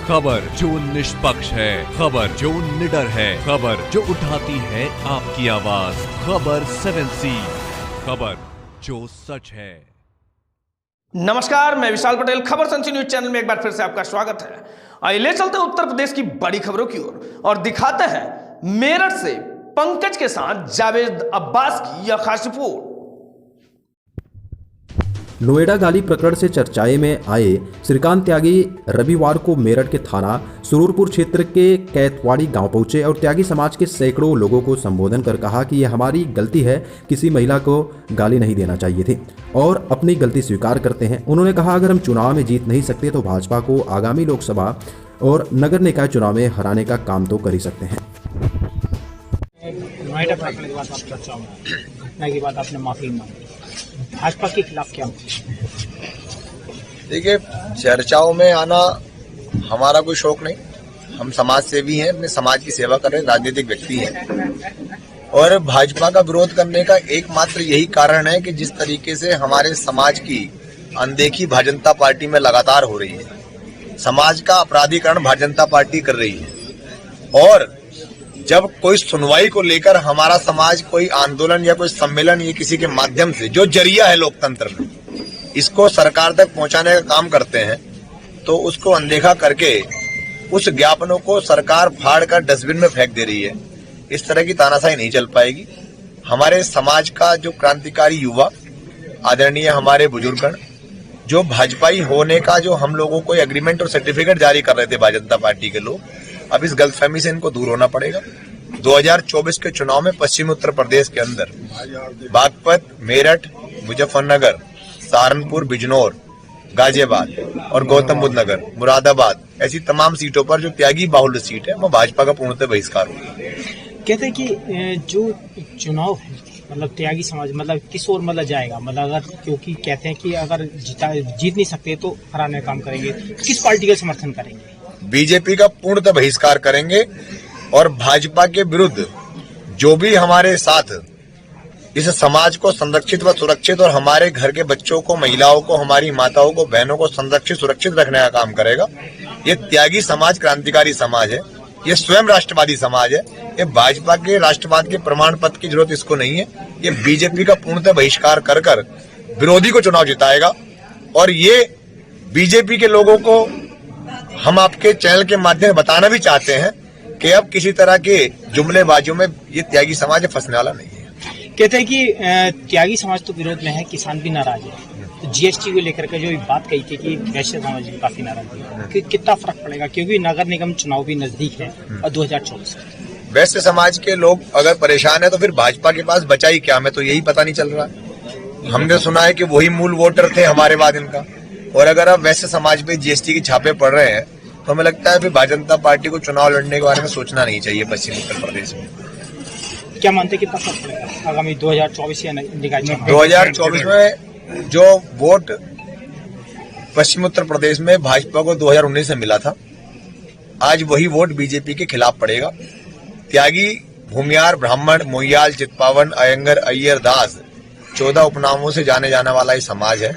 खबर जो निष्पक्ष है, खबर जो निडर है, खबर जो उठाती है आपकी आवाज, खबर 7C, खबर जो सच है। नमस्कार, मैं विशाल पटेल। खबर 7C न्यूज चैनल में एक बार फिर से आपका स्वागत है। आइए ले चलते उत्तर प्रदेश की बड़ी खबरों की ओर और दिखाते हैं मेरठ से पंकज के साथ जावेद अब्बास की यह खास रिपोर्ट। नोएडा गाली प्रकरण से चर्चाए में आए श्रीकांत त्यागी रविवार को मेरठ के थाना सुरूरपुर क्षेत्र के कैतवाड़ी गांव पहुंचे और त्यागी समाज के सैकड़ों लोगों को संबोधन कर कहा कि यह हमारी गलती है, किसी महिला को गाली नहीं देना चाहिए थी और अपनी गलती स्वीकार करते हैं। उन्होंने कहा, अगर हम चुनाव में जीत नहीं सकते तो भाजपा को आगामी लोकसभा और नगर निकाय चुनाव में हराने का काम तो कर ही सकते हैं। नोएडा प्रकरण के बाद आप चर्चा में घटना के बाद आपने माफी मांगी, भाजपा के खिलाफ क्या? देखिए, चर्चाओं में आना हमारा कोई शौक नहीं। हम समाज सेवी हैं, अपने समाज की सेवा कर रहे राजनीतिक व्यक्ति हैं और भाजपा का विरोध करने का एकमात्र यही कारण है कि जिस तरीके से हमारे समाज की अनदेखी भारतीय जनता पार्टी में लगातार हो रही है, समाज का अपराधीकरण भारतीय जनता पार्टी कर रही है और जब कोई सुनवाई को लेकर हमारा समाज कोई आंदोलन या कोई सम्मेलन या किसी के माध्यम से जो जरिया है लोकतंत्र में इसको सरकार तक पहुंचाने का काम करते हैं तो उसको अनदेखा करके उस ज्ञापनों को सरकार फाड़ कर डस्टबिन में फेंक दे रही है। इस तरह की तानाशाही नहीं चल पाएगी। हमारे समाज का जो क्रांतिकारी युवा आदरणीय हमारे बुजुर्गगण जो भाजपाई होने का जो हम लोगों को एग्रीमेंट और सर्टिफिकेट जारी कर रहे थे भारतीय जनता पार्टी के लोग, अब इस गलतफहमी से इनको दूर होना पड़ेगा। 2024 के चुनाव में पश्चिमी उत्तर प्रदेश के अंदर बागपत, मेरठ, मुजफ्फरनगर, सहारनपुर, बिजनौर, गाजियाबाद और गौतम बुद्ध नगर, मुरादाबाद ऐसी तमाम सीटों पर जो त्यागी बाहुल्य सीट है वो भाजपा का पूर्णतः बहिष्कार होगा। कहते हैं कि जो चुनाव है मतलब त्यागी समाज मतलब किस ओर मतलब जाएगा, मतलब अगर क्योंकि कहते हैं कि अगर जीत नहीं सकते तो हराने का काम करेंगे, किस पार्टी का समर्थन करेंगे? बीजेपी का पूर्णतः बहिष्कार करेंगे और भाजपा के विरुद्ध जो भी हमारे साथ इस समाज को संरक्षित व सुरक्षित और हमारे घर के बच्चों को, महिलाओं को, हमारी माताओं को, बहनों को संरक्षित सुरक्षित रखने का काम करेगा। ये त्यागी समाज क्रांतिकारी समाज है, ये स्वयं राष्ट्रवादी समाज है। ये भाजपा के राष्ट्रवाद के प्रमाण पत्र की जरूरत इसको नहीं है। ये बीजेपी का पूर्णतः बहिष्कार कर कर विरोधी को चुनाव जिताएगा और ये बीजेपी के लोगों को हम आपके चैनल के माध्यम से बताना भी चाहते हैं कि अब किसी तरह के जुमलेबाजियों में ये त्यागी समाज फंसने वाला नहीं है। कहते हैं कि त्यागी समाज तो विरोध में है, किसान भी नाराज है। तो जीएसटी को लेकर के जो बात कही थी कि वैश्य समाज भी काफी नाराज है, कि कितना फर्क पड़ेगा क्योंकि नगर निगम चुनाव भी नजदीक है और 2024 वैश्य समाज के लोग अगर परेशान है तो फिर भाजपा के पास बचा ही क्या, हमें तो यही पता नहीं चल रहा है। हमने सुना है कि वही मूल वोटर थे हमारे बाद इनका, और अगर अब वैश्य समाज पे जीएसटी के छापे पड़ रहे हैं तो हमें लगता है फिर भारतीय जनता पार्टी को चुनाव लड़ने के बारे में सोचना नहीं चाहिए पश्चिम उत्तर प्रदेश में। क्या मानते हैं कितना फर्क पड़ेगा आगामी 2024 या निकाय चुनाव? 2024 में जो वोट पश्चिम उत्तर प्रदेश में भाजपा को 2019 में मिला था, आज वही वोट बीजेपी के खिलाफ पड़ेगा। त्यागी, भूमियार, ब्राह्मण, मोहियाल, चितपावन, अयंगर, अय्यर, दास 14 उपनामों से जाने जाने वाला ये समाज है।